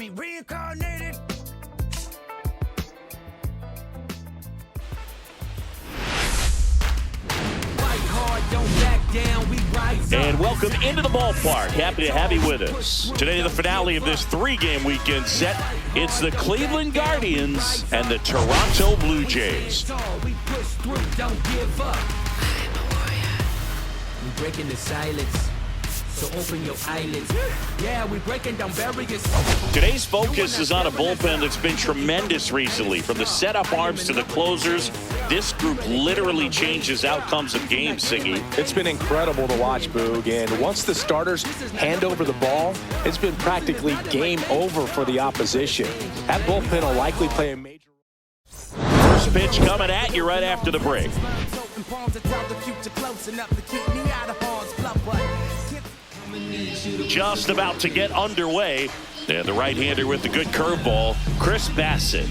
me reincarnated. And welcome into the ballpark. Happy to have you with us. Today, the finale of this three-game weekend set. It's the Cleveland Guardians and the Toronto Blue Jays. We push through, don't give up. We breaking the silence, so open your eyelids. Yeah, we breaking down barriers. Today's focus is on a bullpen that's been tremendous recently. From the setup arms to the closers, this group literally changes outcomes of games, Siggy. It's been incredible to watch, Boog, and once the starters hand over the ball, it's been practically game over for the opposition. That bullpen will likely play a major role. First pitch coming at you right after the break. Just about to get underway. And the right-hander with the good curveball, Chris Bassitt.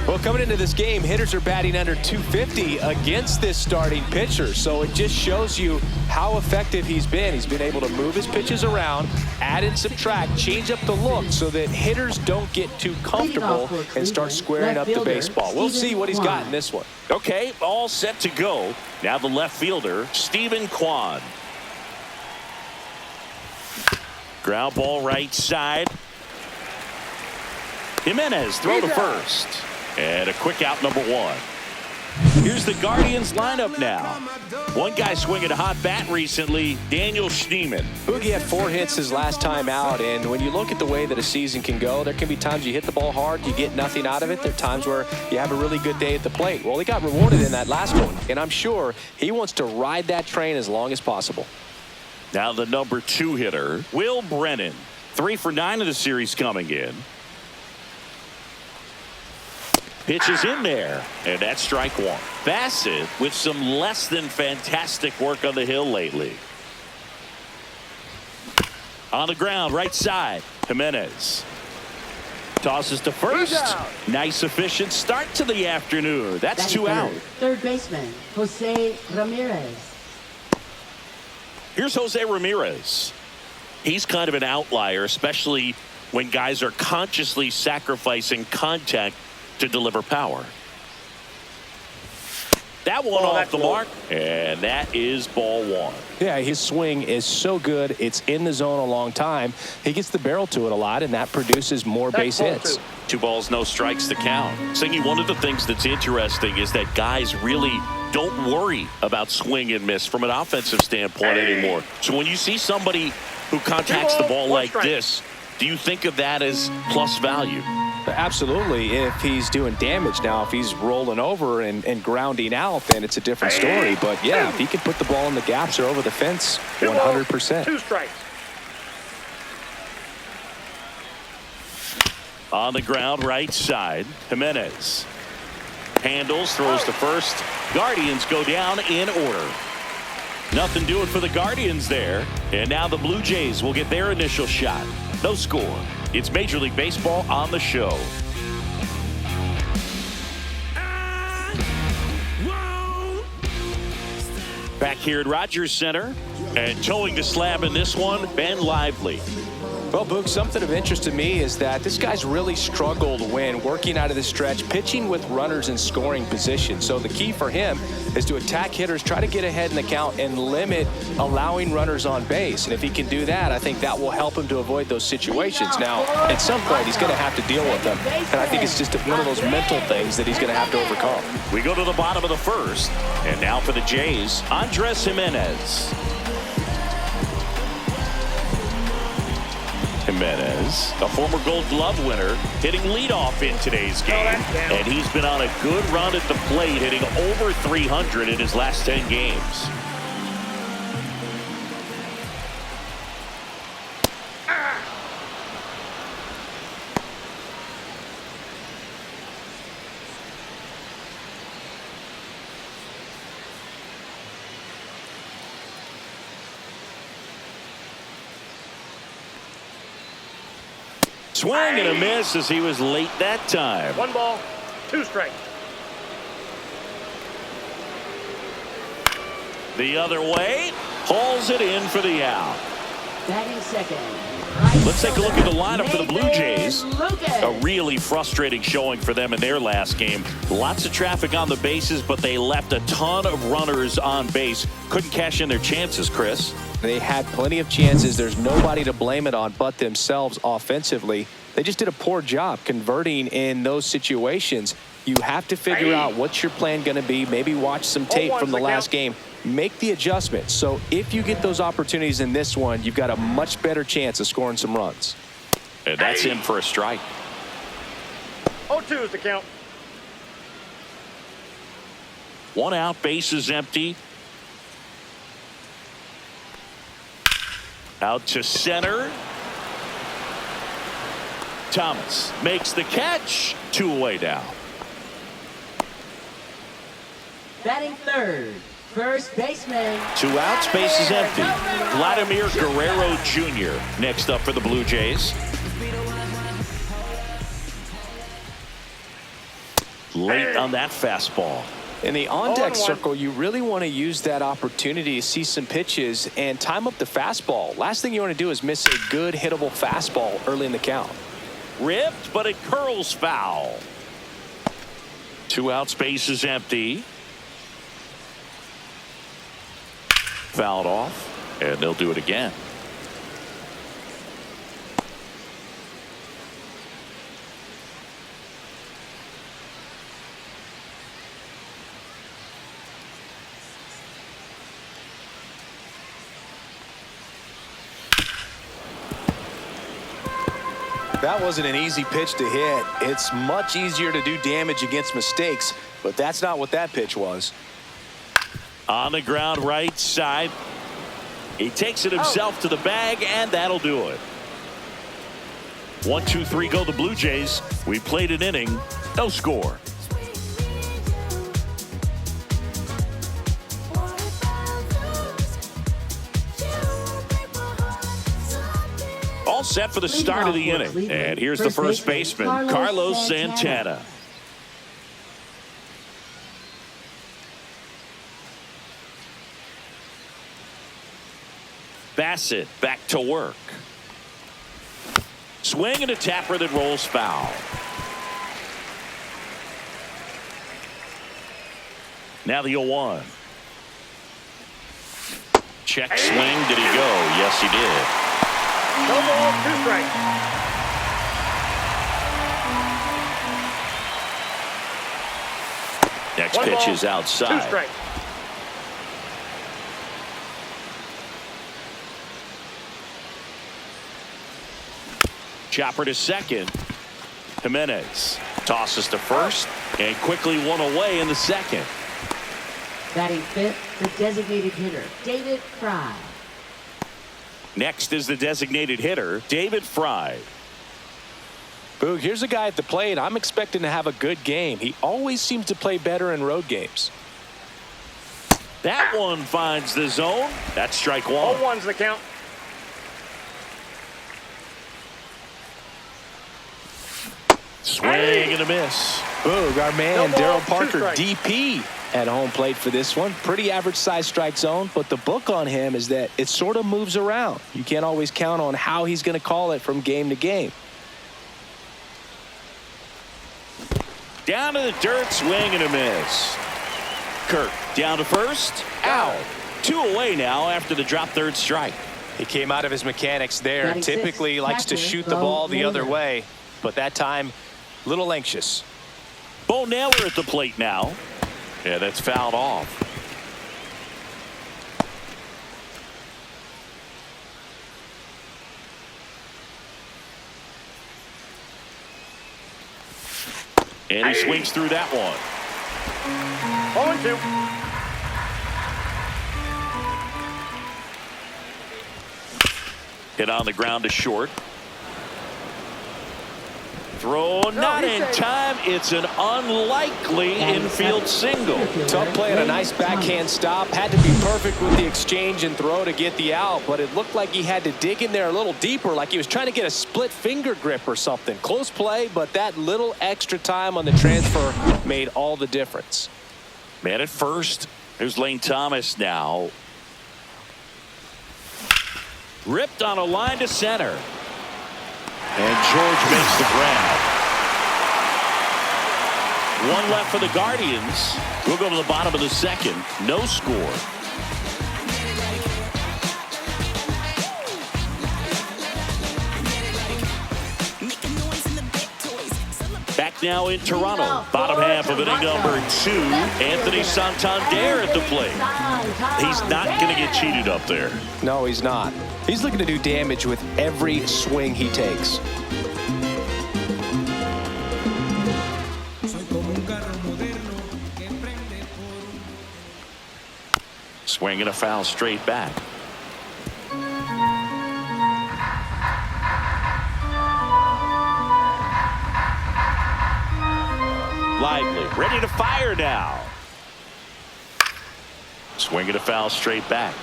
Well, coming into this game, hitters are batting under 250 against this starting pitcher. So it just shows you how effective he's been. He's been able to move his pitches around, add and subtract, change up the look so that hitters don't get too comfortable and start squaring up the baseball. We'll see what he's got in this one. Okay, all set to go. Now the left fielder, Steven Kwan. Ground ball right side. Jimenez throw to first. And a quick out, number one. Here's the Guardians lineup now. One guy swinging a hot bat recently, Daniel Schneemann. Boogie had 4 hits his last time out, and when you look at the way that a season can go, there can be times you hit the ball hard, you get nothing out of it. There are times where you have a really good day at the plate. Well, he got rewarded in that last one, and I'm sure he wants to ride that train as long as possible. Now the number 2 hitter, Will Brennan. 3 for 9 of the series coming in. Pitch is in there, and that's strike one. Bassitt with some less than fantastic work on the hill lately. On the ground, right side, Jimenez. Tosses to first. Nice, efficient start to the afternoon. That's 2 out. Third baseman, Jose Ramirez. Here's Jose Ramirez. He's kind of an outlier, especially when guys are consciously sacrificing contact to deliver power. That one off the mark, and that is ball one. Yeah, his swing is so good. It's in the zone a long time. He gets the barrel to it a lot, and that produces more base hits. 2 balls, no strikes to count. Siggy, one of the things that's interesting is that guys really don't worry about swing and miss from an offensive standpoint anymore. So when you see somebody who contacts the ball like this, do you think of that as plus value? Absolutely, if he's doing damage. Now, if he's rolling over and grounding out, then it's a different story. But yeah, if he can put the ball in the gaps or over the fence, 100%. 2 strikes. On the ground, right side, Jimenez. Handles, throws to first. Guardians go down in order. Nothing doing for the Guardians there. And now the Blue Jays will get their initial shot. No score. It's Major League Baseball on the show. Back here at Rogers Center, and towing the slab in this one, Ben Lively. Well, Boog, something of interest to me is that this guy's really struggled when working out of the stretch, pitching with runners in scoring position. So the key for him is to attack hitters, try to get ahead in the count, and limit allowing runners on base. And if he can do that, I think that will help him to avoid those situations. Now, at some point, he's going to have to deal with them. And I think it's just one of those mental things that he's going to have to overcome. We go to the bottom of the first. And now for the Jays, Andres Jimenez. Jimenez, a former Gold Glove winner, hitting leadoff in today's game. And he's been on a good run at the plate, hitting over 300 in his last 10 games. Swing and a miss as he was late that time. 1 ball, 2 strikes. The other way, hauls it in for the out. Batting second, Let's take a look at the lineup for the Blue Jays. Lucas. A really frustrating showing for them in their last game. Lots of traffic on the bases, but they left a ton of runners on base. Couldn't cash in their chances, Chris. They had plenty of chances. There's nobody to blame it on but themselves offensively. They just did a poor job converting in those situations. You have to figure out what's your plan going to be. Maybe watch some tape from the last game. Make the adjustment. So if you get those opportunities in this one, you've got a much better chance of scoring some runs. And that's in for a strike. 0-2 is the count. 1 out, bases empty. Out to center. Thomas makes the catch. 2 away now. Batting third, first baseman. 2 outs, bases empty. Vladimir Guerrero Jr. next up for the Blue Jays. Late on that fastball. In the on-deck circle, you really want to use that opportunity to see some pitches and time up the fastball. Last thing you want to do is miss a good hittable fastball early in the count. Ripped, but it curls foul. 2 outs, bases empty. Fouled off, and they'll do it again. That wasn't an easy pitch to hit. It's much easier to do damage against mistakes, but that's not what that pitch was. On the ground right side. He takes it himself to the bag, and that'll do it. 1, 2, 3 go the Blue Jays. We played an inning, no score. All set for the start of the inning. And here's the first baseman, Carlos Santana. Bassett back to work. Swing and a tapper that rolls foul. Now the 0-1. Check swing. Did he go? Yes, he did. No ball, 2 strikes. Next 1 pitch ball, is 2 outside. strikes. Chopper to second. Jimenez tosses to first and quickly 1 away in the second. Batting fifth, the designated hitter, David Fry. Next is the designated hitter, David Fry. Boog, here's a guy at the plate. I'm expecting to have a good game. He always seems to play better in road games. That one finds the zone. That's strike 1. 0-1's the count. Swing and a miss. Boog, our man No ball, Daryl 2 Parker, strikes. DP, at home plate for this one. Pretty average size strike zone, but the book on him is that it sort of moves around. You can't always count on how he's going to call it from game to game. Down to the dirt, swing and a miss. Kirk down to first, out. 2 away now after the drop third strike. He came out of his mechanics there. Batting Typically sixth, likes to catcher, shoot the Bo ball the other Naylor. way, but that time, a little anxious. Bo Naylor at the plate now. Yeah, that's fouled off. And he swings through that one. 0-2. Hit on the ground to short. Throw not in time. It's an unlikely infield single. Tough play and a nice backhand stop. Had to be perfect with the exchange and throw to get the out, but it looked like he had to dig in there a little deeper, like he was trying to get a split finger grip or something. Close play, but that little extra time on the transfer made all the difference. Man at first. Here's Lane Thomas now. Ripped on a line to center. And George makes the grab. One left for the Guardians. We'll go to the bottom of the second. No score. Back now in Toronto. Bottom half of inning number 2. Anthony Santander at the plate. He's not going to get cheated up there. No, he's not. He's looking to do damage with every swing he takes. Swing and a foul straight back. Lively, ready to fire now. Swing and a foul straight back.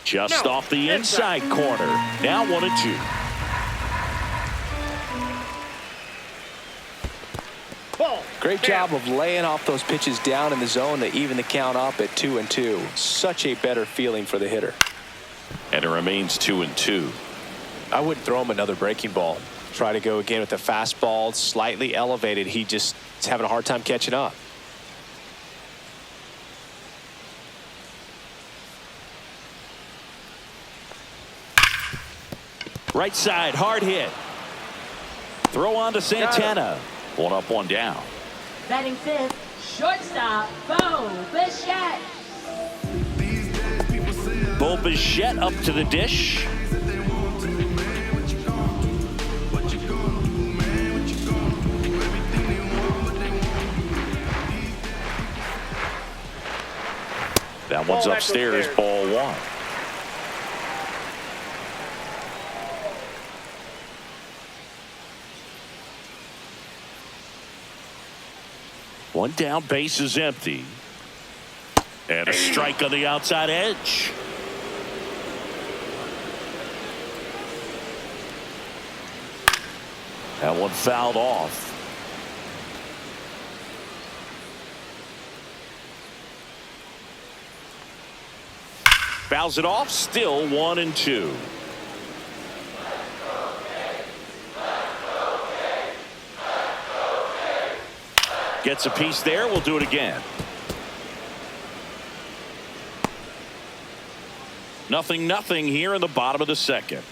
Just off the inside corner. Now 1-2. Great job of laying off those pitches down in the zone to even the count up at 2-2. Such a better feeling for the hitter. And it remains 2-2. I wouldn't throw him another breaking ball. Try to go again with the fastball slightly elevated. He just is having a hard time catching up. Right side, hard hit. Throw on to Santana. 1 up, 1 down. Batting fifth, shortstop, Bo Bichette. Bo Bichette up to the dish. That one's upstairs, ball 1. One down, base is empty. And a strike on the outside edge. That one fouled off. Fouls it off, still 1-2. Gets a piece there. We'll do it again. 0-0 here in the bottom of the second.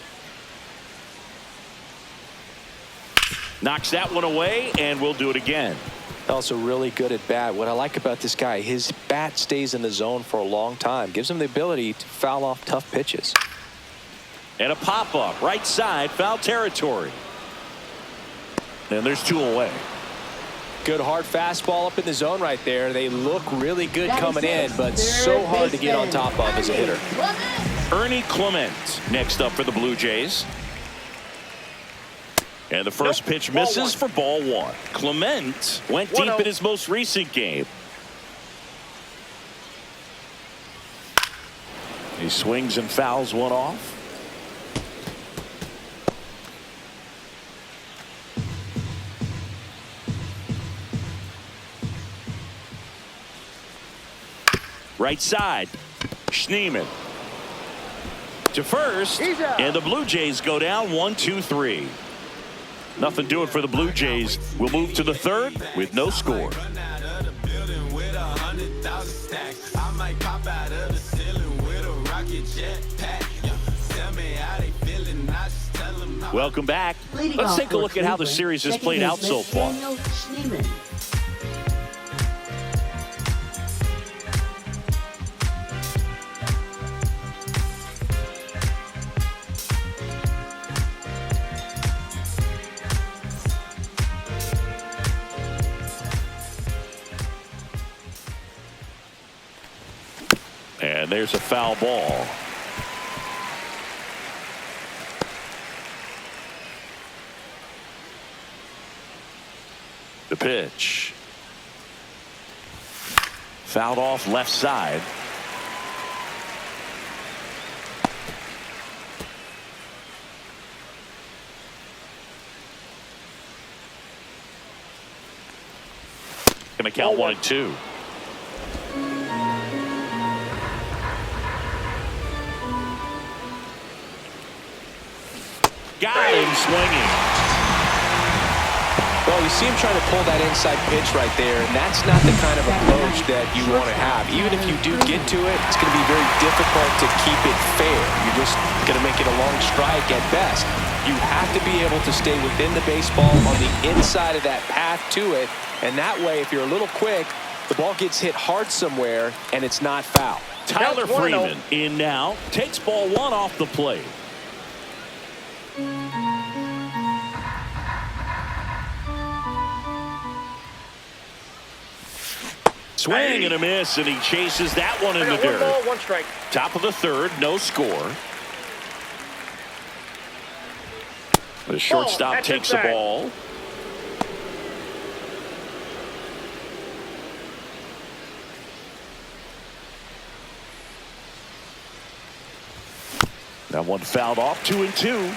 Knocks that one away, and we'll do it again. Also really good at bat. What I like about this guy, his bat stays in the zone for a long time. Gives him the ability to foul off tough pitches. And a pop-up. Right side, foul territory. And there's 2 away. Good hard fastball up in the zone right there. They look really good coming in, but so hard to get on top of as a hitter. Ernie Clement next up for the Blue Jays. And the first pitch misses for ball 1. Clement went deep in his most recent game. He swings and fouls one off. Right side, Schneemann to first, and the Blue Jays go down 1-2-3. Nothing doing for the Blue Jays. We'll move to the third with no score. Welcome back. Let's take a look at how the series has played out so far. And there's a foul ball. The pitch. Fouled off left side. Making the count 1-2. Got him swinging. Well, you see him trying to pull that inside pitch right there, and that's not the kind of approach that you want to have. Even if you do get to it, it's going to be very difficult to keep it fair. You're just going to make it a long strike at best. You have to be able to stay within the baseball on the inside of that path to it, and that way, if you're a little quick, the ball gets hit hard somewhere, and it's not foul. Tyler Freeman in now, takes ball 1 off the plate. Swing and a miss, and he chases that one in the dirt. 1 ball, 1 strike. Top of the third, no score. The shortstop takes the ball. That one fouled off, 2-2.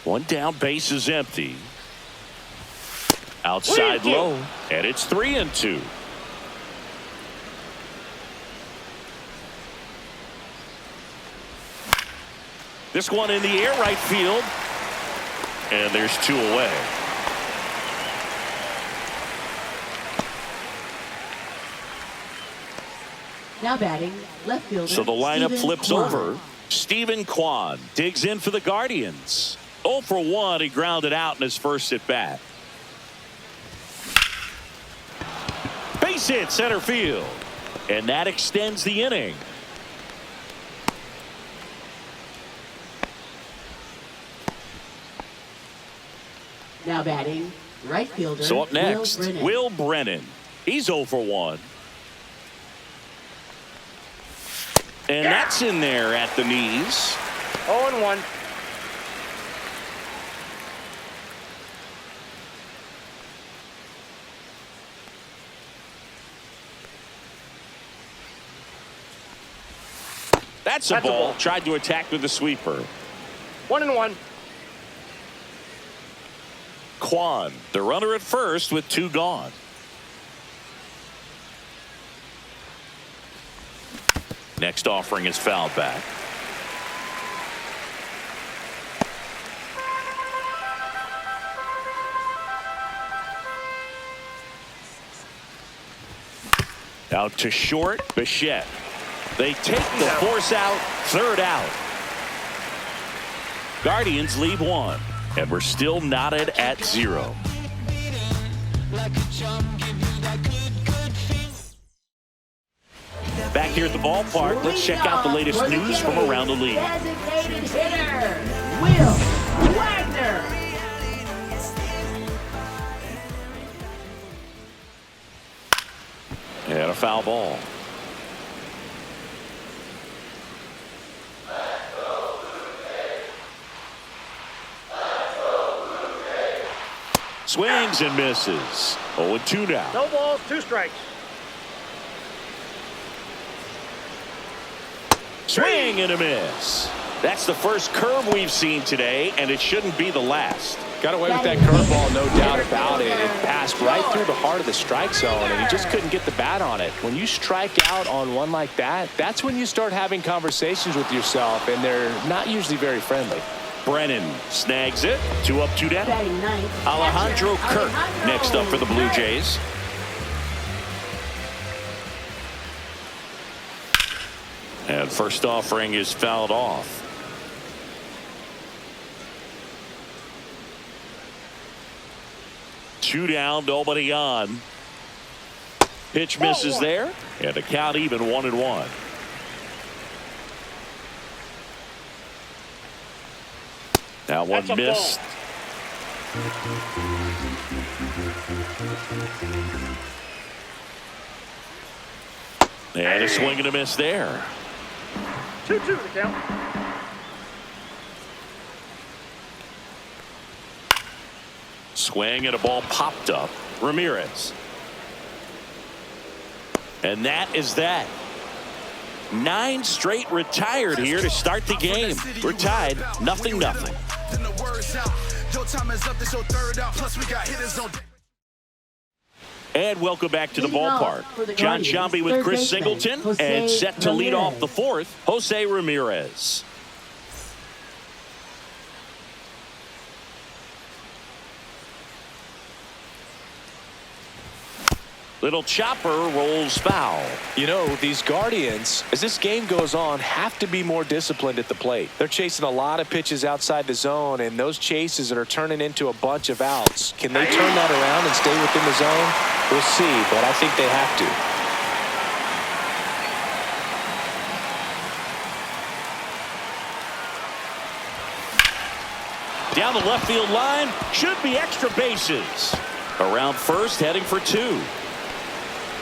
One down, base is empty. Outside low, and it's 3-2. This one in the air, right field, and there's 2 away. Now batting, left fielder. So the lineup Steven flips Kwan. over. Steven Kwan digs in for the Guardians. 0 for 1, he grounded out in his first at bat. Base hit center field, and that extends the inning. Now batting, right fielder. So up next, Will Brennan. He's 0 for 1. And that's in there at the knees. 0-1. That's a ball. Tried to attack with the sweeper. 1-1. Kwan, the runner at first with 2 gone. Next offering is fouled back. Out to short, Bichette. They take the force out, 3rd out. Guardians leave 1, and we're still knotted at 0. Back here at the ballpark, let's check out the latest news from around the league. Designated hitter, Will Wagner. And a foul ball. Swings and misses. 0-2 now. No balls, 2 strikes. Swing and a miss. That's the first curve we've seen today, and it shouldn't be the last. Got away with that curveball, no doubt about it. It passed right through the heart of the strike zone, and he just couldn't get the bat on it. When you strike out on one like that, that's when you start having conversations with yourself, and they're not usually very friendly. Brennan snags it. 2 up, 2 down. Batting ninth, Alejandro catcher, Kirk next up for the Blue Jays. And first offering is fouled off. Two down, nobody on. Pitch misses there, and the count even 1-1. Now one missed. And a swing and a miss there. 2-2 the count. Swing and a ball popped up. Ramirez. And that is that. 9 straight retired here to start the game. We're tied 0-0. And welcome back to the ballpark. John Shambi with Chris Singleton, and set to lead off the fourth, Jose Ramirez. Little chopper rolls foul. You know, these Guardians, as this game goes on, have to be more disciplined at the plate. They're chasing a lot of pitches outside the zone, and those chases are turning into a bunch of outs. Can they turn that around and stay within the zone? We'll see, but I think they have to. Down the left field line, should be extra bases. Around first, heading for 2.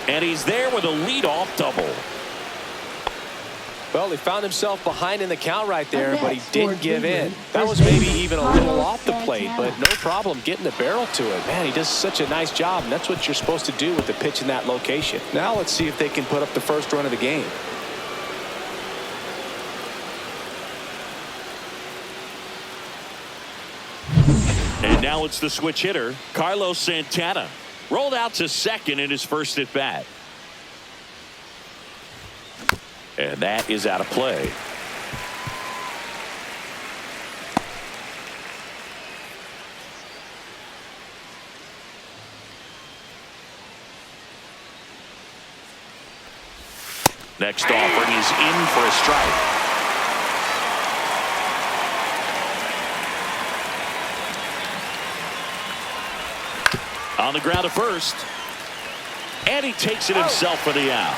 And he's there with a leadoff double. Well, he found himself behind in the count right there, but he didn't give in. That was maybe even a little off the plate, but no problem getting the barrel to it. Man, he does such a nice job, and that's what you're supposed to do with the pitch in that location. Now let's see if they can put up the first run of the game. And now it's the switch hitter, Carlos Santana. Rolled out to second in his first at bat. And that is out of play. Next offering is in for a strike. On the ground to first. And he takes it himself for the out.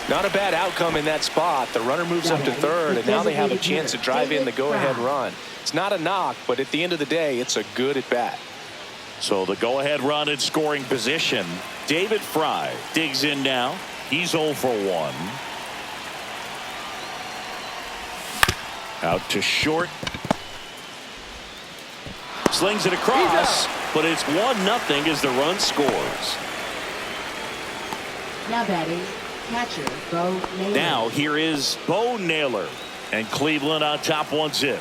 Not a bad outcome in that spot. The runner moves up to third, and now they have a chance to drive in the go-ahead run. It's not a knock, but at the end of the day, it's a good at-bat. So the go-ahead run in scoring position. David Fry digs in now. He's 0 for 1. Out to short. Slings it across, but it's 1-0 as the run scores. Now batting, catcher Bo Naylor. Now here is Bo Naylor, and Cleveland on top 1-0.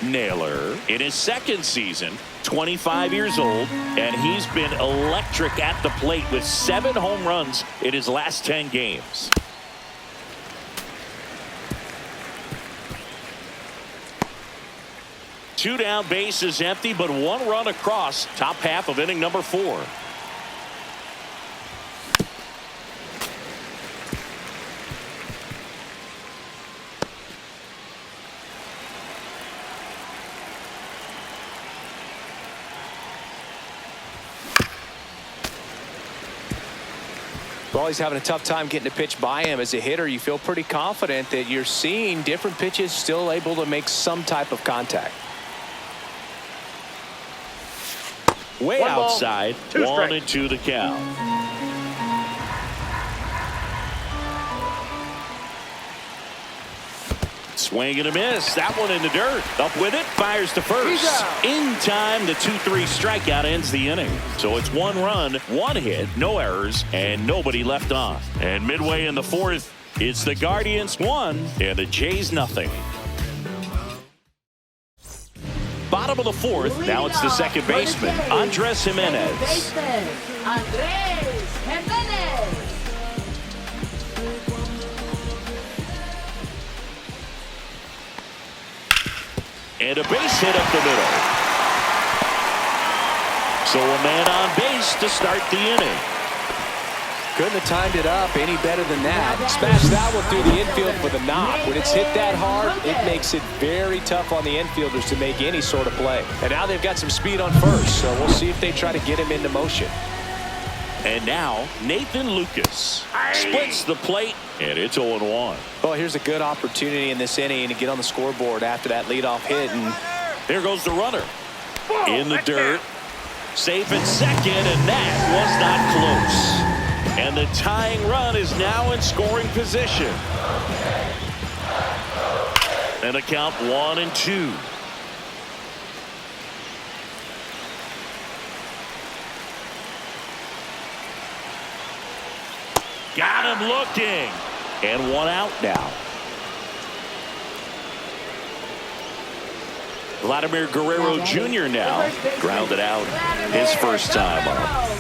Naylor in his second season, 25 years old, and he's been electric at the plate with 7 home runs in his last 10 games. Two down, bases empty, but 1 run across. Top half of inning number 4. Well, he's having a tough time getting a pitch by him. As a hitter, you feel pretty confident that you're seeing different pitches still able to make some type of contact. Way One ball, outside, 1-2 the count. Swing and a miss. That one in the dirt. Up with it, fires to first. In time, the 2-3 strikeout ends the inning. So it's 1 run, 1 hit, no errors, and nobody left on. And midway in the 4th, it's the Guardians 1 and the Jays 0. Bottom of the 4th, now it's the second baseman, Andres Jimenez. Andres Jimenez. And a base hit up the middle. So a man on base to start the inning. Couldn't have timed it up any better than that. Smashed that one through the infield for the knock. When it's hit that hard, it makes it very tough on the infielders to make any sort of play. And now they've got some speed on first, so we'll see if they try to get him into motion. And now Nathan Lucas splits the plate, and it's 0-1. Well, here's a good opportunity in this inning to get on the scoreboard after that leadoff hit. And there goes the runner in the dirt. Safe at second, and that was not close. And the tying run is now in scoring position. And the count 1-2. Got him looking. And one out now. Vladimir Guerrero Jr. now grounded out his first time up.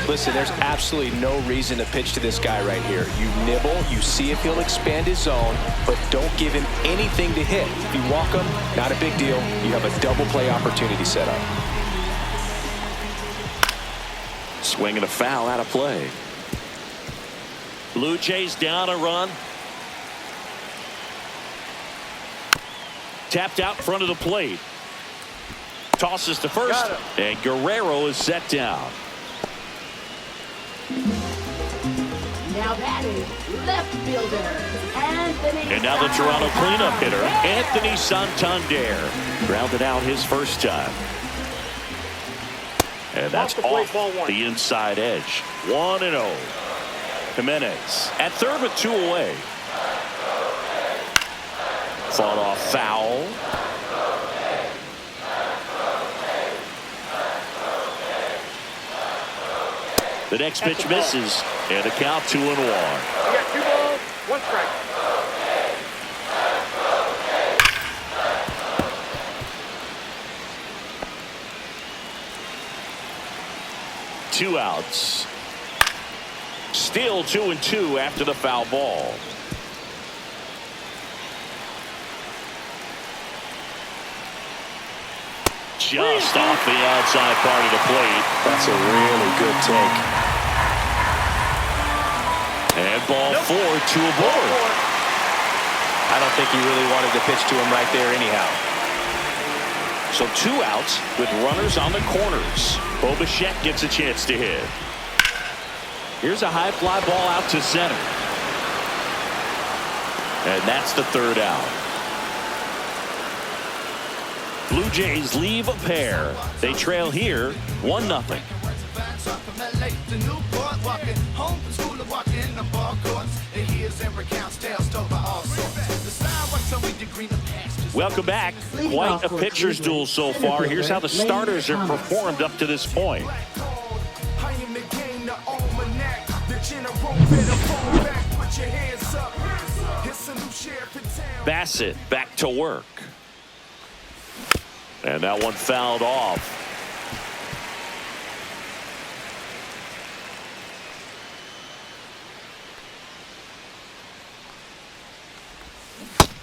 Listen, there's absolutely no reason to pitch to this guy right here. You nibble, you see if he'll expand his zone, but don't give him anything to hit. If you walk him, not a big deal. You have a double play opportunity set up. Swing and a foul out of play. Blue Jays down a run. Tapped out in front of the plate. Tosses to first, and Guerrero is set down. Now batting, left fielder, Anthony. And now the Toronto cleanup hitter, Anthony Santander. Grounded out his first time. And that's off the inside edge. 1-0. Jimenez at third with 2 away. Fought off foul. The next pitch misses, and a count 2-1. You got 2 balls, 1 strike. Two outs. Still 2-2 after the foul ball. Just off the outside part of the plate. That's a really good take. And ball 4, 2 aboard. I don't think he really wanted to pitch to him right there anyhow. So 2 outs with runners on the corners. Bo Bichette gets a chance to hit. Here's a high fly ball out to center. And that's the 3rd out. Blue Jays leave a pair. They trail here 1-0. Welcome back. Quite a pitcher's duel so far. Here's how the starters have performed up to this point. Bassett back to work. And that one fouled off.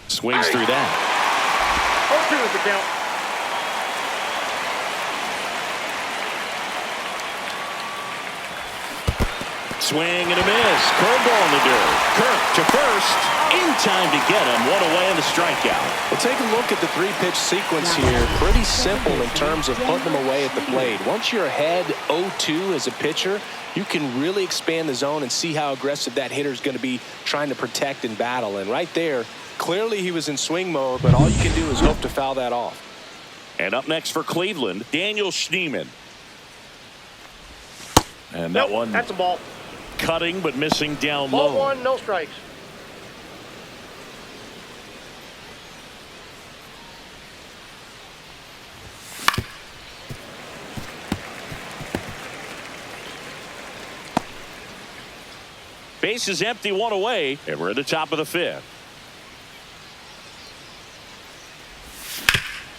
Swings through that. 0-2 is the count. Swing and a miss. Curveball in the dirt. Kirk to first. In time to get him. 1 away and the strikeout. Well, take a look at the 3-pitch sequence here. Pretty simple in terms of putting them away at the plate. Once you're ahead 0-2 as a pitcher, you can really expand the zone and see how aggressive that hitter is going to be trying to protect and battle. And right there, clearly he was in swing mode, but all you can do is hope to foul that off. And up next for Cleveland, Daniel Schneemann. And that one That's a ball. cutting but missing down Ball low. 1, no strikes. Base is empty, 1 away, and we're at the top of the 5th.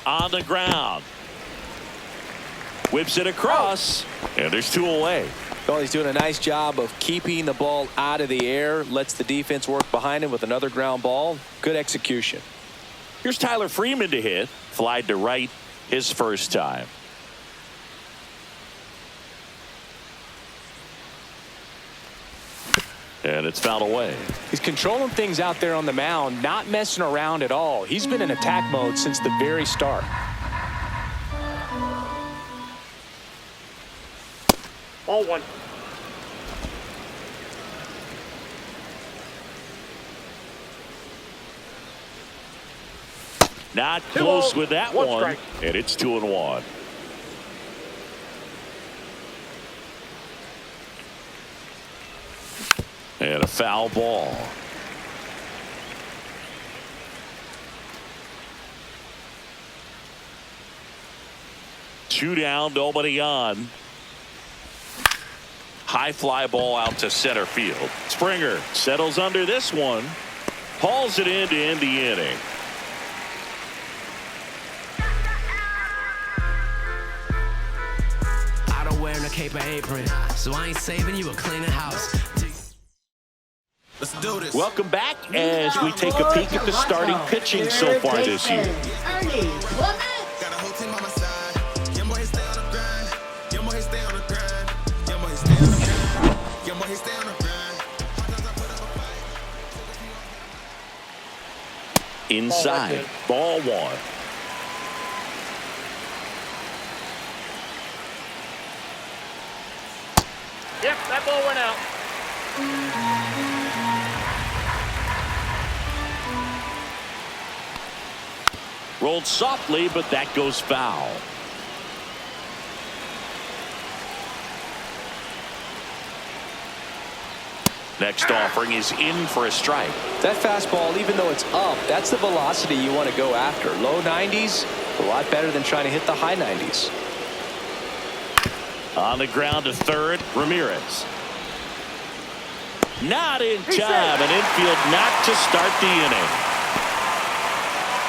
On the ground. Whips it across, and there's 2 away. Well, he's doing a nice job of keeping the ball out of the air, lets the defense work behind him with another ground ball. Good execution. Here's Tyler Freeman to hit. Flied to right his first time. And it's fouled away. He's controlling things out there on the mound, not messing around at all. He's been in attack mode since the very start. Ball 1. Not 2 close balls, with that 1 one. strike. And it's 2-1. And a foul ball. Two down, nobody on. High fly ball out to center field. Springer settles under this one. Hauls it in to end the inning. I don't wear a cape or apron, so I ain't saving you a cleaning house. Let's do this. Welcome back as we take a peek at the starting pitching so far this year. Ernie Clement. Got a whole team on my side. Young boy, stay on the grind. Young boy, stay on the grind. Young boy, stay on the grind. Young boy, stay on the grind. Inside, ball one. Yep, that ball went out. Rolled softly, but that goes foul. Next offering is in for a strike. That fastball, even though it's up, that's the velocity you want to go after. Low 90s, a lot better than trying to hit the high 90s. On the ground to third, Ramirez. Not in time, and infield not to start the inning.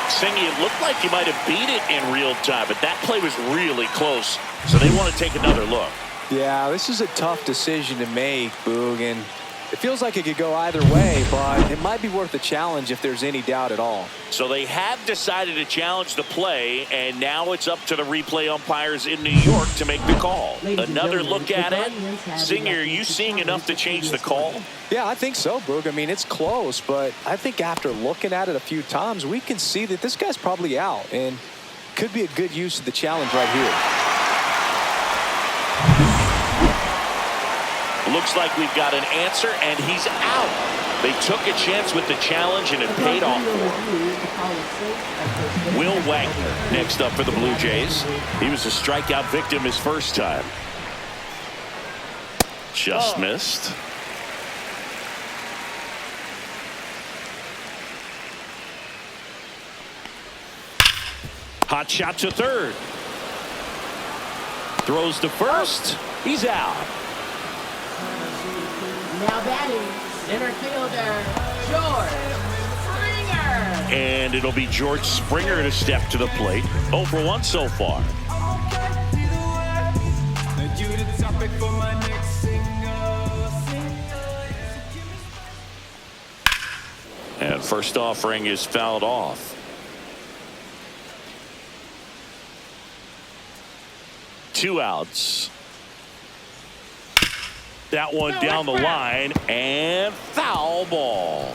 Singy, it looked like he might have beat it in real time, but that play was really close, so they want to take another look. Yeah, this is a tough decision to make, Boog, and it feels like it could go either way, but it might be worth a challenge if there's any doubt at all. So they have decided to challenge the play, and now it's up to the replay umpires in New York to make the call. Another look at it. Singer, are you seeing enough to change the call? Yeah, I think so, Boog. I mean, it's close, but I think after looking at it a few times, we can see that this guy's probably out, and could be a good use of the challenge right here. Looks like we've got an answer, and he's out. They took a chance with the challenge, and it paid off for him. Will Wagner next up for the Blue Jays. He was a strikeout victim his first time. Just missed. Hot shot to third. Throws to first. He's out. Now batting, center fielder, George Springer. And it'll be George Springer to step to the plate. 0 for 1 so far. And first offering is fouled off. Two outs. That one down the line, and foul ball.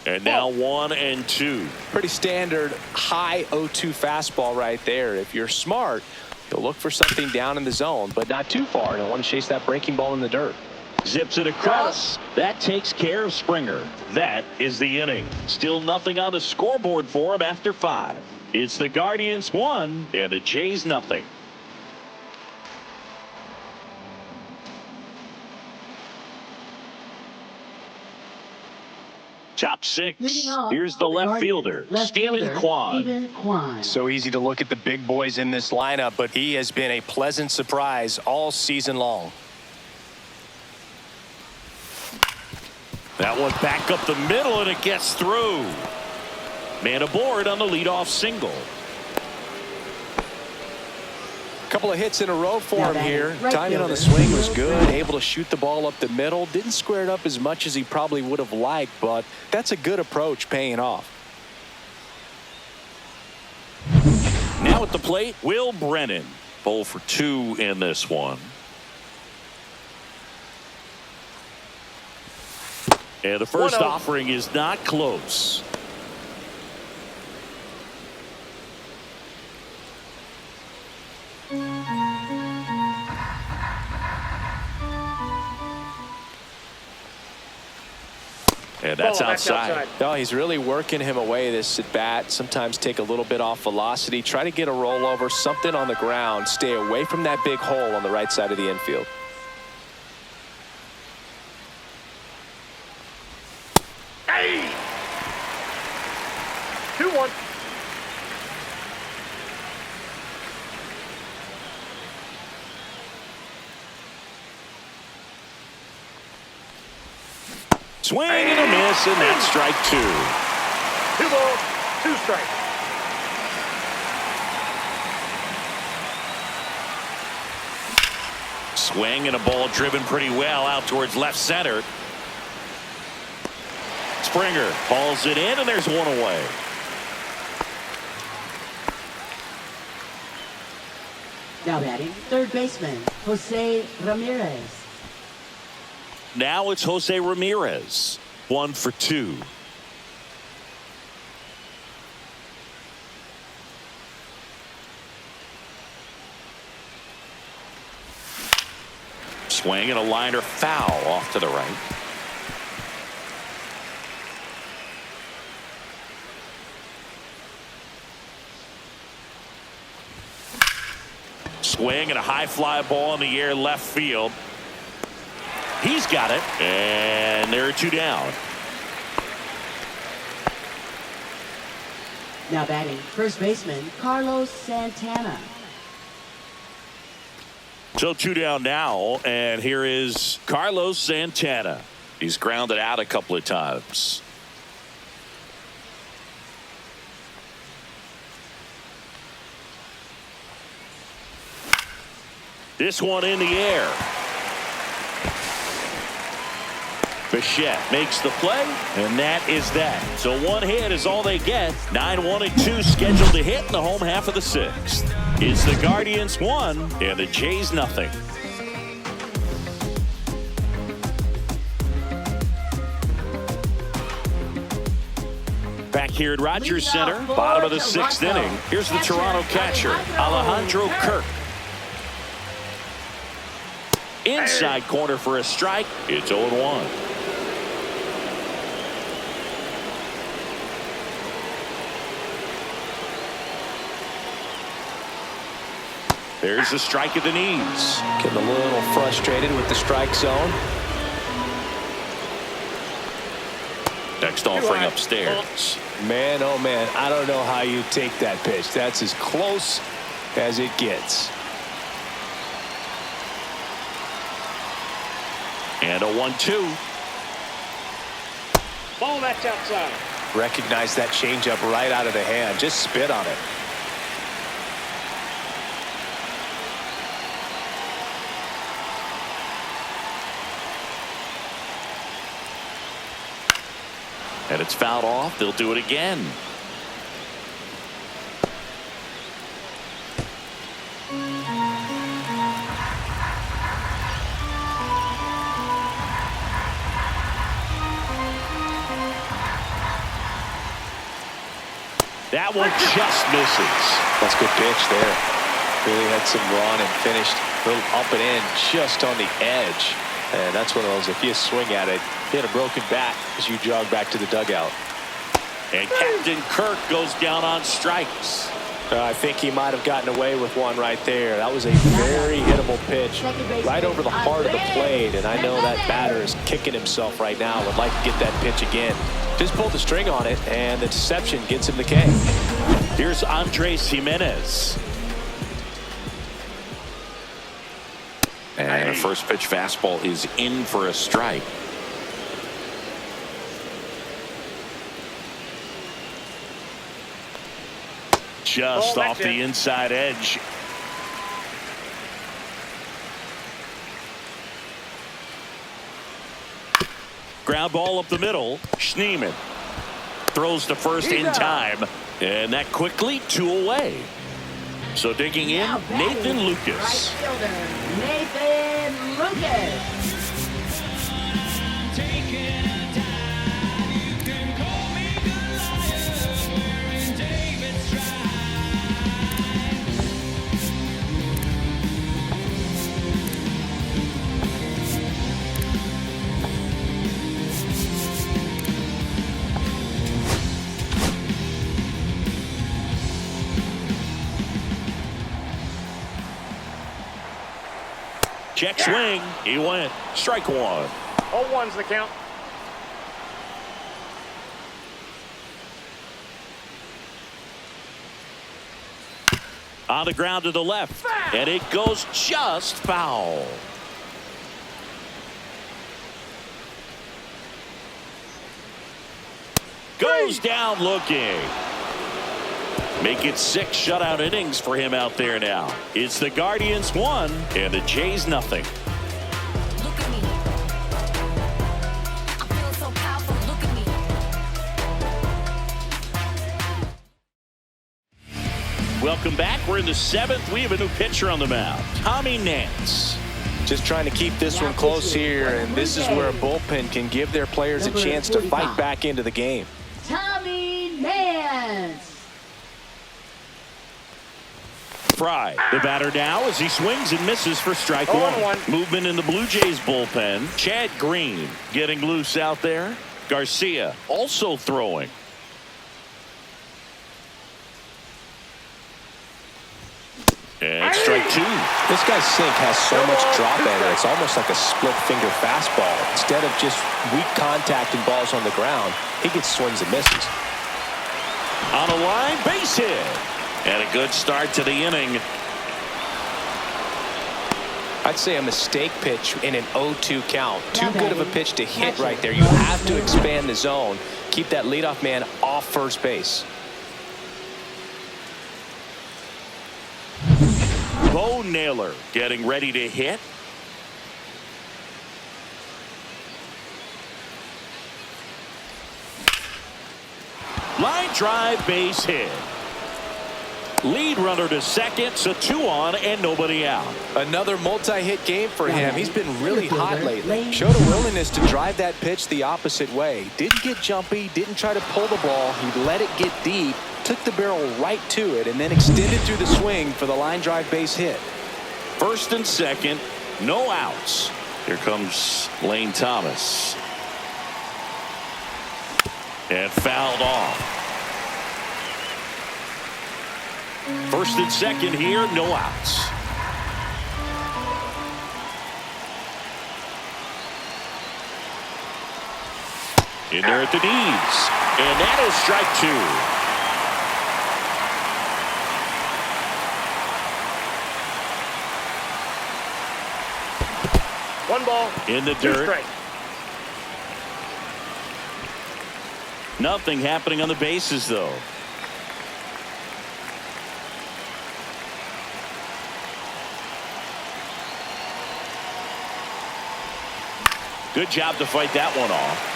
And now 1 and 2. Pretty standard high 0-2 fastball right there. If you're smart, you'll look for something down in the zone, but not too far. You'll want to chase that breaking ball in the dirt. Zips it across. That takes care of Springer. That is the inning. Still nothing on the scoreboard for him after 5. It's the Guardians 1 and the Jays nothing. Top 6. Here's the left fielder, Steven Kwan. So easy to look at the big boys in this lineup, but he has been a pleasant surprise all season long. That one back up the middle, and it gets through. Man aboard on the leadoff single. Couple of hits in a row for him here. Timing on the swing was good. Able to shoot the ball up the middle. Didn't square it up as much as he probably would have liked, but that's a good approach paying off. Now at the plate, Will Brennan. 0 for 2 in this one. And the first offering is not close. And that's outside. No, he's really working him away this at bat. Sometimes take a little bit off velocity. Try to get a rollover, something on the ground. Stay away from that big hole on the right side of the infield. Hey! 2-1. Swing and a miss, and that's strike 2. 2 balls, 2 strikes. Swing and a ball driven pretty well out towards left center. Springer hauls it in, and there's one away. Now batting, third baseman, Jose Ramirez. Now it's Jose Ramirez. 1 for 2. Swing and a liner foul off to the right. Swing and a high fly ball in the air left field. He's got it, and there are 2 down. Now batting, first baseman, Carlos Santana. So 2 down now, and here is Carlos Santana. He's grounded out a couple of times. This one in the air. Bichette makes the play, and that is that. So 1 hit is all they get. 9-1-2 scheduled to hit in the home half of the 6th. It's the Guardians 1 and the Jays nothing. Back here at Rogers Center, bottom of the 6th inning. Here's the Toronto catcher, Alejandro Kirk. Inside corner for a strike. It's 0-1. There's a strike at the knees. Getting a little frustrated with the strike zone. Next offering upstairs. Man, oh man, I don't know how you take that pitch. That's as close as it gets. And a 1-2. Ball that's outside. Recognize that changeup right out of the hand. Just spit on it. And it's fouled off. They'll do it again. That one just misses. That's a good pitch there. Really had some run and finished a little up and in just on the edge. And that's one of those, if you swing at it, hit a broken bat as you jog back to the dugout. And Captain Kirk goes down on strikes. I think he might have gotten away with one right there. That was a very hittable pitch right over the heart of the plate. And I know that batter is kicking himself right now. Would like to get that pitch again. Just pulled the string on it, and the deception gets him the K. Here's Andres Jimenez. And a first pitch fastball is in for a strike. Just off the inside edge. Ground ball up the middle. Schneemann throws to first in time. And that quickly 2 away. So digging in, Nathan Lucas. Right fielder, Nathan Lucas. Check swing. He went. Strike 1. 0-1's the count. On the ground to the left. And it goes just foul. Goes down looking. Make it 6 shutout innings for him out there now. It's the Guardians 1 and the Jays nothing. Look at me. I feel so powerful. Look at me. Welcome back. We're in the 7th. We have a new pitcher on the mound, Tommy Nance. Just trying to keep this one close here, and this is where a bullpen can give their players a chance to fight back into the game. Tommy Nance. Fry, the batter now as he swings and misses for strike 1. Movement in the Blue Jays bullpen. Chad Green getting loose out there. Garcia also throwing. And strike 2. This guy's sink has so much drop in it. It's almost like a split finger fastball. Instead of just weak contact and balls on the ground, he gets swings and misses. On a line, base hit. And a good start to the inning. I'd say a mistake pitch in an 0-2 count. Too good of a pitch to hit right there. You have to expand the zone. Keep that leadoff man off first base. Bo Naylor getting ready to hit. Line drive, base hit. Lead runner to second, so 2 on and nobody out. Another multi-hit game for him. He's been really hot lately. Showed a willingness to drive that pitch the opposite way. Didn't get jumpy, didn't try to pull the ball. He let it get deep, took the barrel right to it, and then extended through the swing for the line drive base hit. First and second, no outs. Here comes Lane Thomas. And fouled off. First and second here, no outs. In there at the knees. And that is strike 2. 1 ball. In the 2 dirt. strikes. Nothing happening on the bases, though. Good job to fight that one off.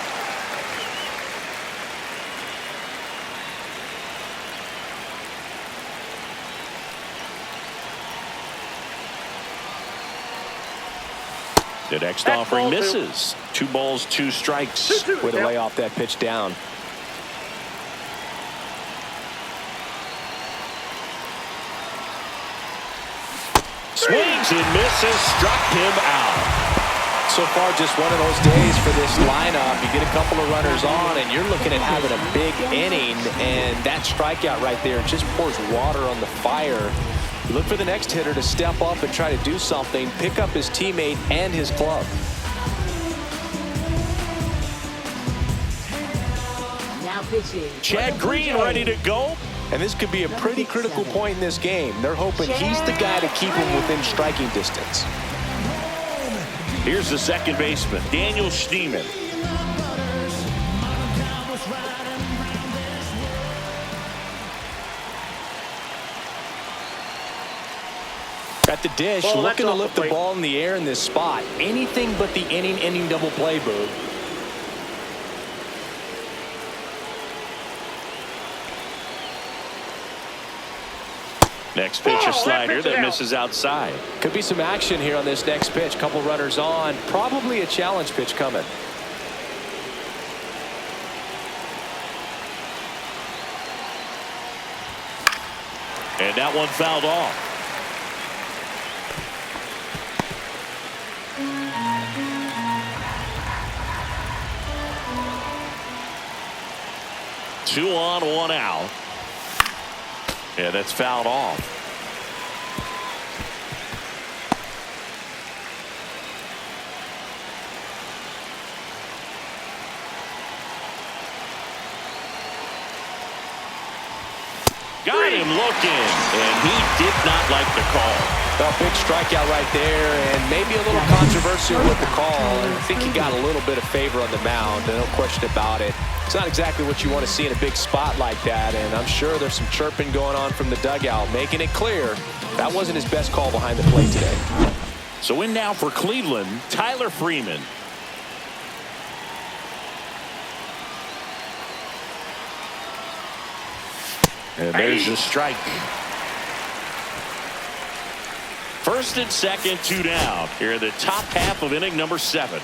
The next That's offering ball 2. misses. 2 balls, 2 strikes. Way to lay off that pitch down. Swings and misses, struck him out. So far, just one of those days for this lineup. You get a couple of runners on, and you're looking at having a big inning, and that strikeout right there just pours water on the fire. You look for the next hitter to step up and try to do something, pick up his teammate and his club. Now pitching. Chad Green ready to go. And this could be a pretty critical point in this game. They're hoping he's the guy to keep him within striking distance. Here's the second baseman, Daniel Schneemann. At the dish, Well, looking to that's lift the off the ball in the air in this spot. Anything but the inning double play, Boog. Next pitch, a slider pitch that out. misses outside. Could be some action here on this next pitch. Couple runners on. Probably a challenge pitch coming. And that one fouled off. Two on, 1 out. Yeah, that's fouled off. Got him looking, and he did not like the call. A big strikeout right there, and maybe a little controversial lawsuit with the call. I think he got a little bit of favor on the mound, no question about it. It's not exactly what you want to see in a big spot like that, and I'm sure there's some chirping going on from the dugout, making it clear that wasn't his best call behind the plate today. So in now for Cleveland, Tyler Freeman. And there's a strike. First and second, 2 down. Here in the top half of inning number 7.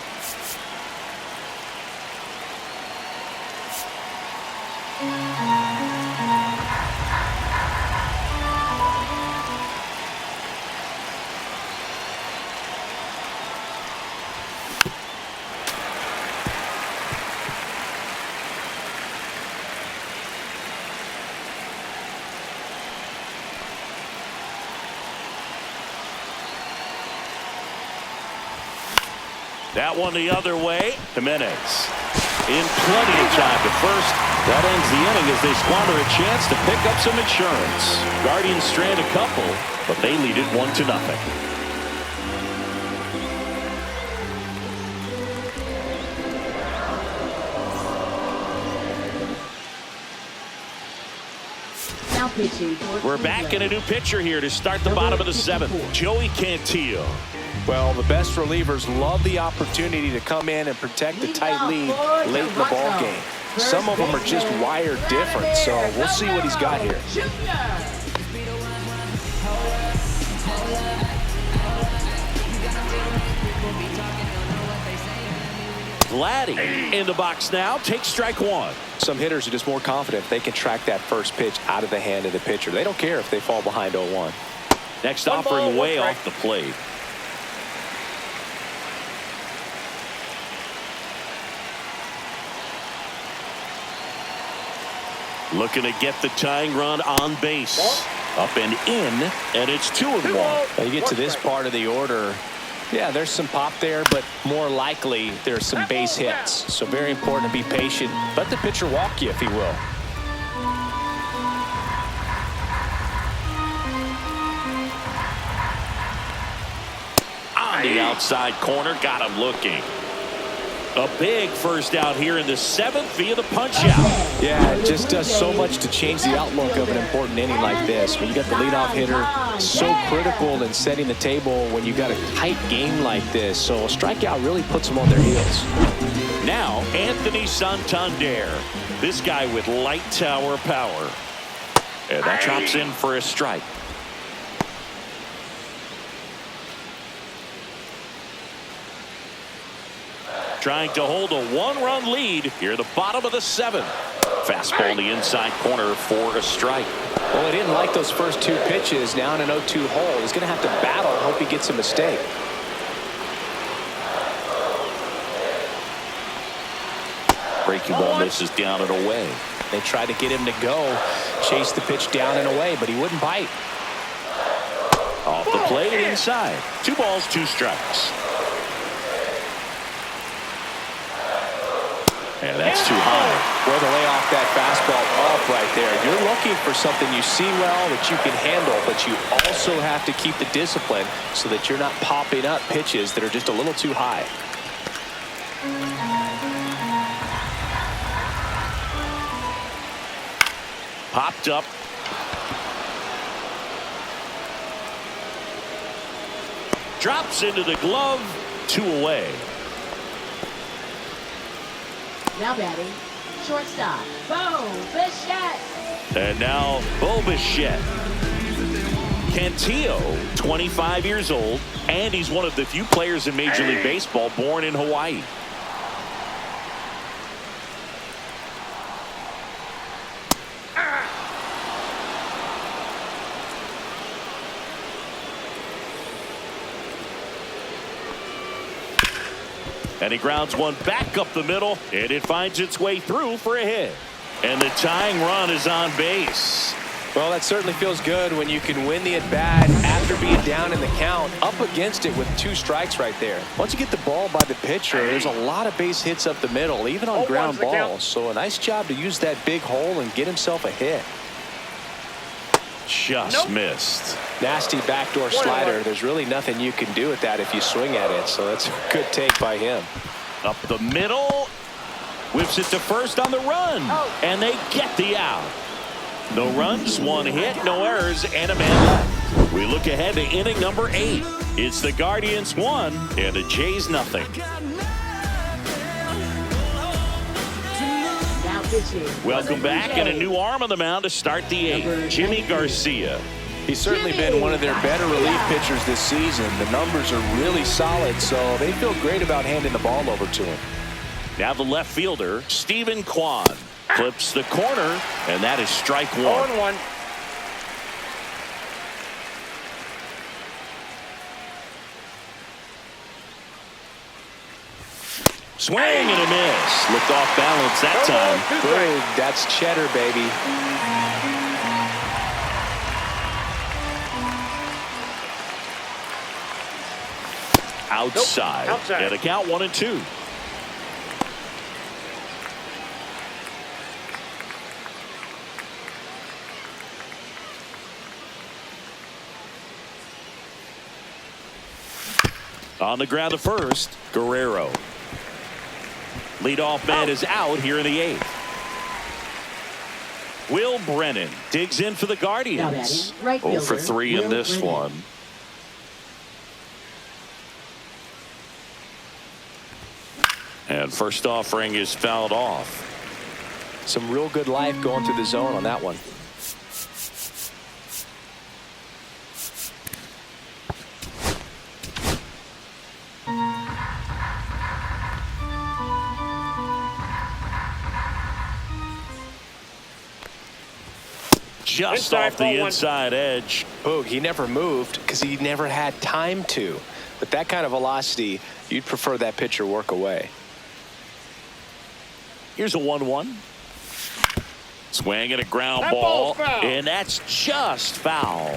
That one the other way. Jimenez in plenty of time to first. That ends the inning as they squander a chance to pick up some insurance. Guardians strand a couple, but they lead it 1-0. Now pitching for We're back in a new pitcher here to start the bottom of the 7th. Joey Cantillo. Well, the best relievers love the opportunity to come in and protect a tight lead late in the ball game. Some of them are just wired different, so we'll see what he's got here. Vladdy in the box now. Takes strike 1. Some hitters are just more confident if they can track that first pitch out of the hand of the pitcher. They don't care if they fall behind 0-1. Next 1 offering ball, 1 way strike. off the plate. Looking to get the tying run on base. Up and in, and it's 2-1. Now you get to this part of the order. Yeah, there's some pop there, but more likely there's some base hits. So very important to be patient. Let the pitcher walk you if he will. On the outside corner, got him looking. A big first out here in the 7th via the punch out. Yeah, it just does so much to change the outlook of an important inning like this. When you got the leadoff hitter, so critical in setting the table when you got a tight game like this. So a strikeout really puts them on their heels. Now, Anthony Santander. This guy with light tower power. And that drops in for a strike. Trying to hold a 1-run lead here at the bottom of the 7th. Fastball in the inside corner for a strike. Well, he didn't like those first 2 pitches. Now in an 0-2 hole, he's going to have to battle. Hope he gets a mistake. Breaking ball misses down and away. They tried to get him to go, chase the pitch down and away, but he wouldn't bite. Off the plate inside. 2 balls, 2 strikes. And that's too high. Way to lay off that fastball off right there. You're looking for something you see well that you can handle, but you also have to keep the discipline so that you're not popping up pitches that are just a little too high. Popped up. Drops into the glove. 2 away. Now batting, shortstop, Bo Bichette. And now Bo Bichette. Cantillo, 25 years old, and he's one of the few players in Major League Baseball born in Hawaii. And he grounds one back up the middle, and it finds its way through for a hit. And the tying run is on base. Well, that certainly feels good when you can win the at-bat after being down in the count, up against it with 2 strikes right there. Once you get the ball by the pitcher, there's a lot of base hits up the middle, even on ground balls. So a nice job to use that big hole and get himself a hit. Just missed. Nasty backdoor slider. There's really nothing you can do with that if you swing at it. So that's a good take by him. Up the middle. Whips it to first on the run. And they get the out. No runs, one hit, no errors, and a man left. We look ahead to inning number 8. It's the Guardians 1 and the Jays nothing. Now pitching. Welcome back, and a new arm on the mound to start the 8th. Jimmy Garcia. He's certainly been one of their better relief pitchers this season. The numbers are really solid, so they feel great about handing the ball over to him. Now the left fielder, Stephen Kwan. Clips the corner, and that is strike 1. 0-1. Swing and a miss. Looked off balance that time. Good. That's cheddar, baby. Outside. Nope. Outside. And a count 1-2. On the ground to first, Guerrero. Leadoff man is out here in the 8th. Will Brennan digs in for the Guardians. Now batting, right 0 for fielder, 3 in Will this Brennan. one. And first offering is fouled off. Some real good life going through the zone on that one. Just Inside, off the ball 1. inside edge. Boog, he never moved because he never had time to. But that kind of velocity, you'd prefer that pitcher work away. Here's a 1-1. Swing and a ground That ball. ball's foul. And that's just foul.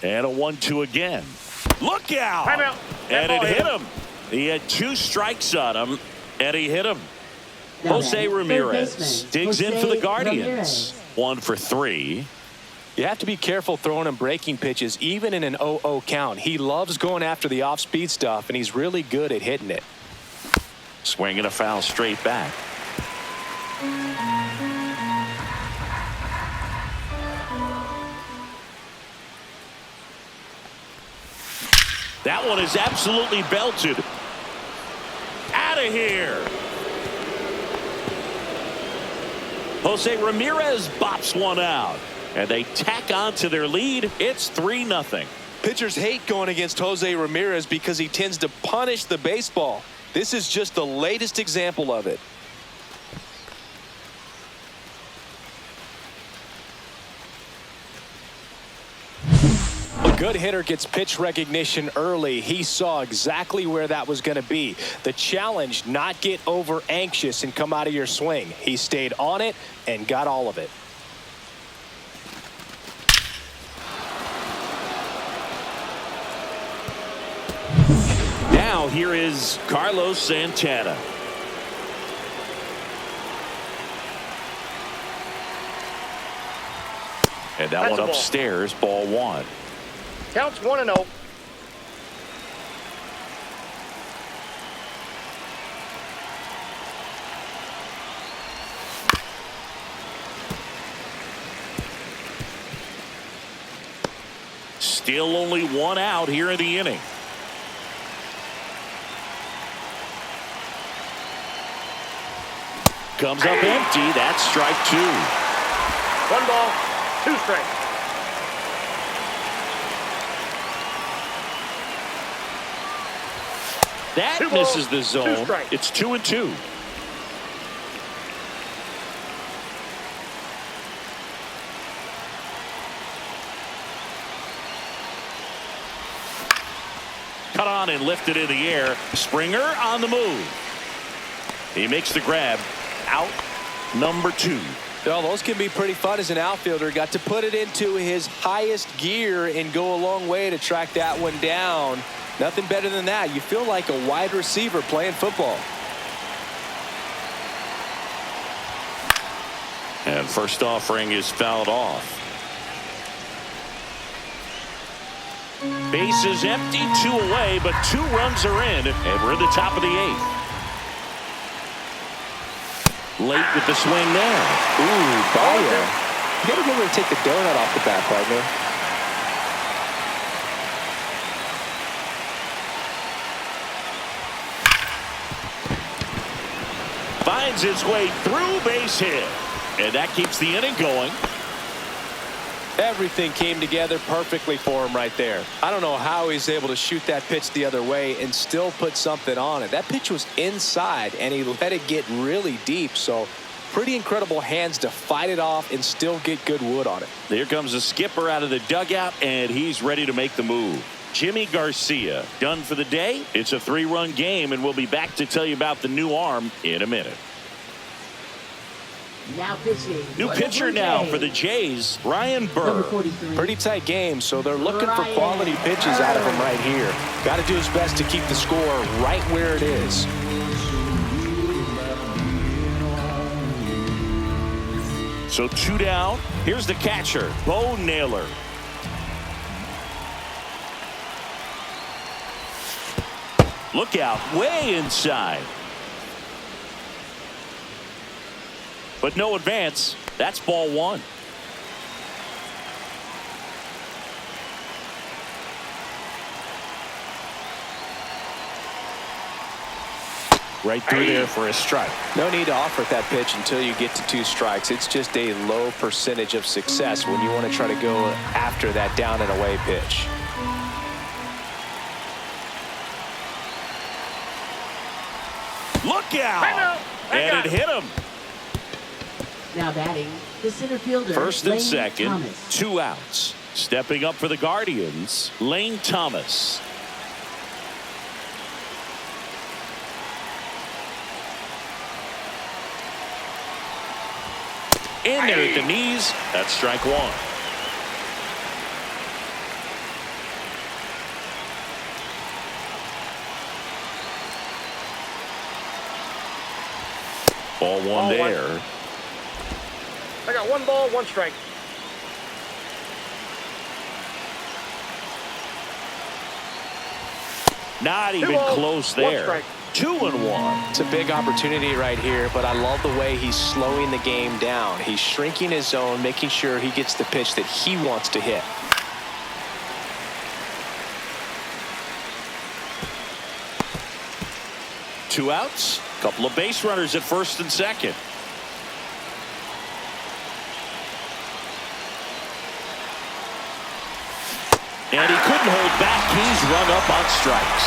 And a 1-2 again. Look out! Timeout. That And it ball hit him. He had 2 strikes on him, and he hit him. Now Jose batting, third Ramirez baseman, digs in Jose for the Guardians. Ramirez. 1 for 3. You have to be careful throwing him breaking pitches, even in an 0-0 count. He loves going after the off-speed stuff, and he's really good at hitting it. Swing and a foul straight back. That one is absolutely belted. Out of here. Jose Ramirez bops one out. And they tack on to their lead. It's 3-0. Pitchers hate going against Jose Ramirez because he tends to punish the baseball. This is just the latest example of it. A good hitter gets pitch recognition early. He saw exactly where that was going to be. The challenge, not get over anxious and come out of your swing. He stayed on it and got all of it. Now here is Carlos Santana. And that That's one a ball. upstairs, ball 1. Counts 1-0. Still only 1 out here in the inning. Comes up empty. That's strike 2. 1 ball, 2 strikes. That 2 balls, misses the 2 zone. strikes. It's 2-2. cut on and lifted in the air. Springer on the move. He makes the grab. Out number 2. Well, those can be pretty fun as an outfielder. Got to put it into his highest gear and go a long way to track that one down. Nothing better than that. You feel like a wide receiver playing football. And first offering is fouled off. Base is empty, 2 away, but 2 runs are in, and we're in the top of the 8th. Late with the swing there. Ooh, Bayo. You gotta be able to take the donut off the bat, partner. Finds his way through, base hit. And that keeps the inning going. Everything came together perfectly for him right there. I don't know how he's able to shoot that pitch the other way and still put something on it. That pitch was inside, and he let it get really deep. So pretty incredible hands to fight it off and still get good wood on it. Here comes the skipper out of the dugout, and he's ready to make the move. Jimmy Garcia done for the day. It's a 3-run game, and we'll be back to tell you about the new arm in a minute. Now pitching. New pitcher now for the Jays, Ryan Number Burr. 43. Pretty tight game, so they're looking for quality pitches out of him right here. Got to do his best to keep the score right where it is. So 2 down. Here's the catcher, Bo Naylor. Look out, way inside. But no advance. That's ball 1. Right through there for a strike. No need to offer that pitch until you get to 2 strikes. It's just a low percentage of success when you want to try to go after that down and away pitch. Look out! And it hit him. Now batting, the center fielder. First and Lane second, Thomas. 2 outs. Stepping up for the Guardians, Lane Thomas. In there at the knees. That's strike 1. Ball 1 there. I got 1 ball, 1 strike. Not even balls, close 1 there. strike. 2-1. It's a big opportunity right here, but I love the way he's slowing the game down. He's shrinking his zone, making sure he gets the pitch that he wants to hit. Two outs. Couple of base runners at first and second. And he couldn't hold back. He's run up on strikes.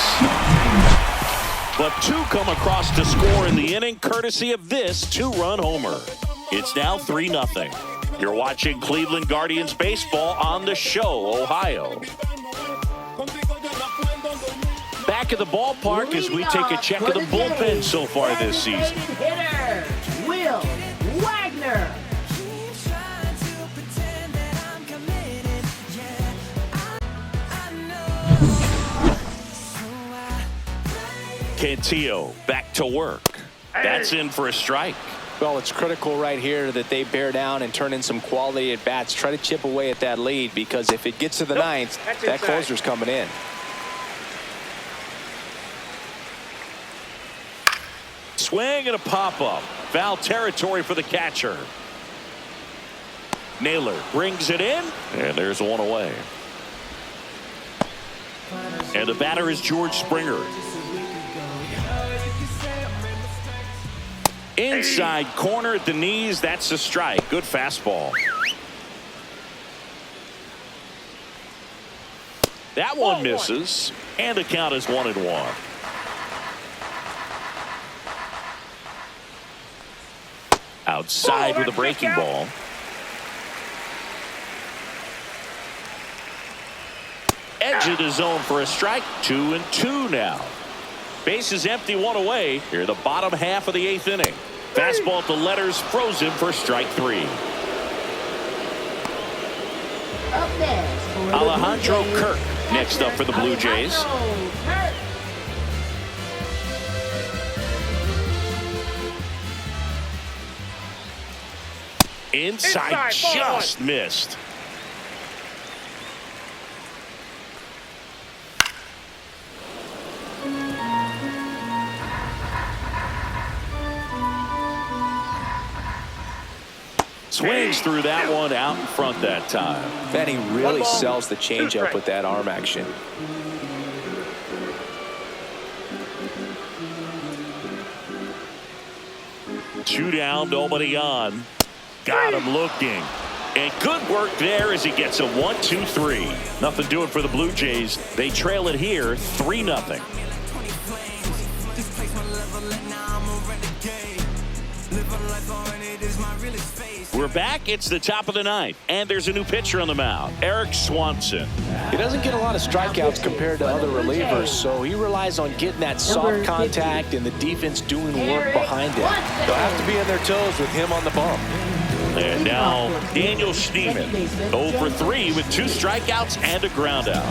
But 2 come across to score in the inning, courtesy of this 2-run homer. It's now 3-0. You're watching Cleveland Guardians baseball on The Show, Ohio. Back at the ballpark as we take a check of the bullpen so far this season. Hitter, Will Wagner. Cantillo back to work. That's in for a strike. Well, it's critical right here that they bear down and turn in some quality at bats. Try to chip away at that lead, because if it gets to the 9th, that closer's coming in. Swing and a pop-up. Foul territory for the catcher. Naylor brings it in, and there's 1 away. And the batter is George Springer. Inside corner at the knees. That's a strike. Good fastball. That one misses, and the count is 1-1. Outside with a breaking ball. edge of the zone for a strike. 2-2 now. Base is empty, one away. Here, the bottom half of the 8th inning. Fastball to Letters, frozen for strike 3. Up next for the Alejandro Blue Jays, Kirk next up for the Blue Jays. Alejandro Kirk. Inside, Inside, ball just missed. Swings through that one out in front that time. Man, he really ball, sells the 2 changeup strikes. with that arm action. Two down, nobody on. Got him looking. And good work there as he gets a 1-2-3. Nothing doing for the Blue Jays. They trail it here 3-0. We're back. It's the top of the 9th, and there's a new pitcher on the mound, Eric Swanson. He doesn't get a lot of strikeouts compared to other relievers, so he relies on getting that soft contact and the defense doing work behind it. They'll have to be on their toes with him on the bump. And now Daniel Schneemann, 0 for 3 with 2 strikeouts and a ground out.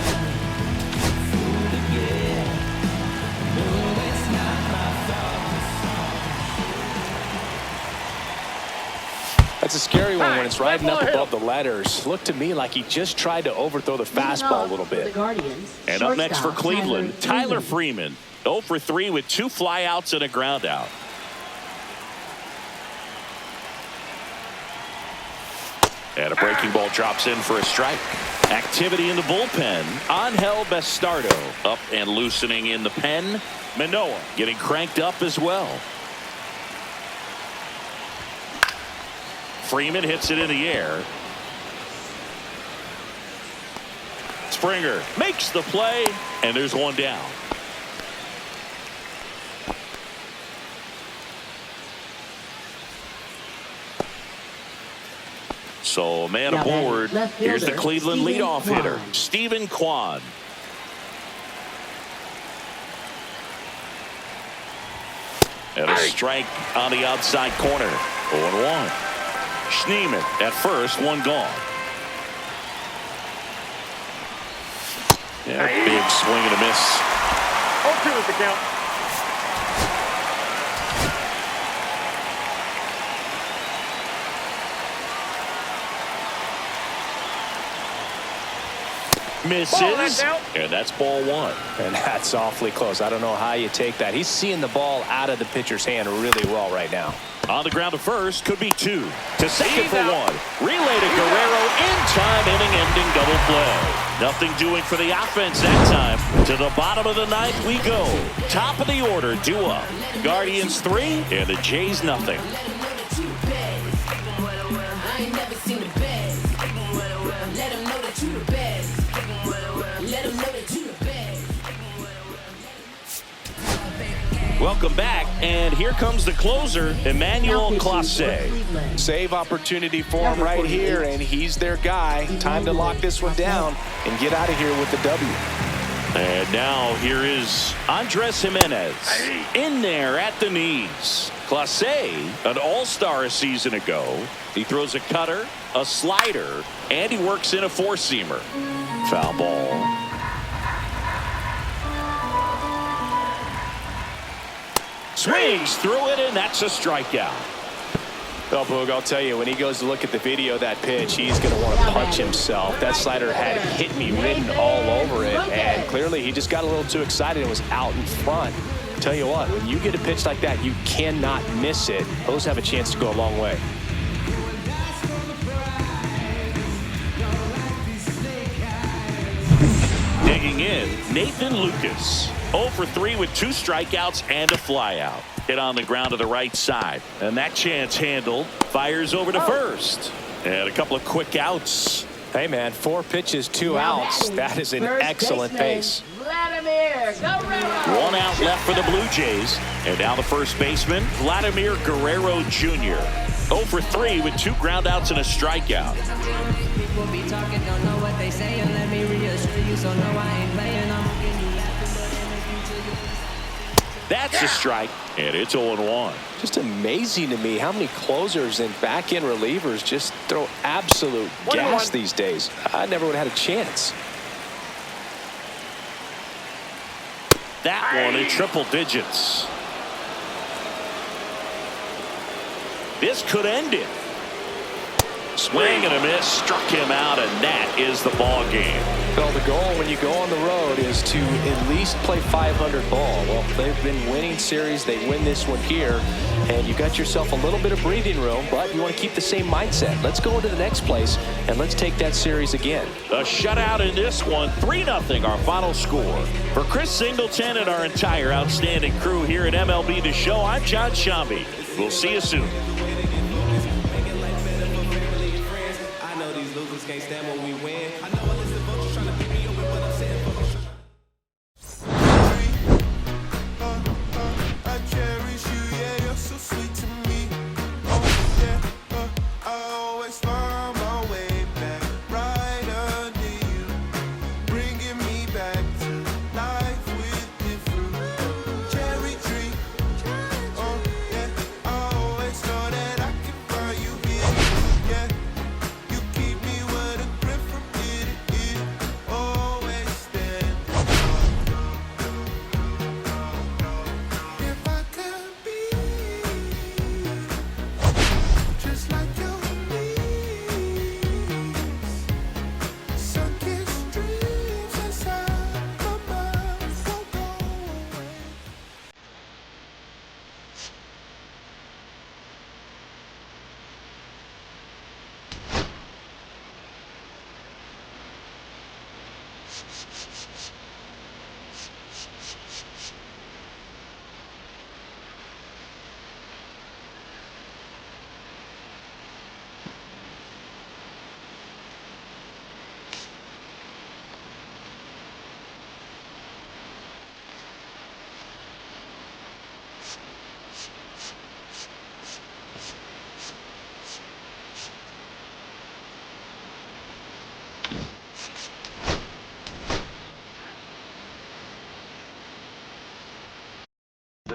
That's a scary one when it's riding up above the letters. Looked to me like he just tried to overthrow the fastball a little bit. And up next for Cleveland, Tyler Freeman, 0 for 3 with 2 flyouts and a ground out. And a breaking ball drops in for a strike. Activity in the bullpen. Angel Bastardo up and loosening in the pen. Manoah getting cranked up as well. Freeman hits it in the air. Springer makes the play, and there's one down. So a man aboard. Here's the Cleveland leadoff hitter, Stephen Kwan. And a strike on the outside corner. 0-1. Schneemann at first, one gone. Yeah, big swing and a miss. 0-2 is the count. Misses, and that's ball 1. And that's awfully close. I don't know how you take that. He's seeing the ball out of the pitcher's hand really well right now. On the ground to first, could be 2. To second for 1. Relay to Guerrero in time, inning-ending double play. Nothing doing for the offense that time. To the bottom of the 9th we go. Top of the order, due up. Guardians 3 and the Jays nothing. Welcome back, and here comes the closer, Emmanuel Clase. Save opportunity for him right here, and he's their guy. Time to lock this one down and get out of here with the W. And now here is Andres Jimenez in there at the knees. Clase, an all-star a season ago. He throws a cutter, a slider, and he works in a four-seamer. Foul ball. Swings through it, and that's a strikeout. Well, Boog, I'll tell you, when he goes to look at the video of that pitch, he's going to want to punch himself. That slider had hit me written all over it, and clearly he just got a little too excited and was out in front. Tell you what, when you get a pitch like that, you cannot miss it. Those have a chance to go a long way. Digging in, Nathan Lucas. 0 for 3 with 2 strikeouts and a flyout. Hit on the ground to the right side. And that chance handled. Fires over to first. And a couple of quick outs. Hey, man, 4 pitches, 2 outs. That is an excellent pace. Vladimir Guerrero. 1 out left for the Blue Jays. And now the first baseman, Vladimir Guerrero Jr. 0 for 3 with 2 ground outs and a strikeout. People be talking, don't know what they saying. Let me reassure you, so no, I ain't playing. I'm looking you laughing, but in the future you. That's a strike, and it's 0-1. Just amazing to me how many closers and back-end relievers just throw absolute gas these days. I never would have had a chance. That one in triple digits. This could end it. Swing and a miss, struck him out, and that is the ball game. Well, the goal when you go on the road is to at least play 500 ball. Well, they've been winning series. They win this one here, and you got yourself a little bit of breathing room, but you want to keep the same mindset. Let's go into the next place, and let's take that series again. A shutout in this one, 3-0 our final score. For Chris Singleton and our entire outstanding crew here at MLB The Show, I'm John Shambi. We'll see you soon. I know these losers can't stand what we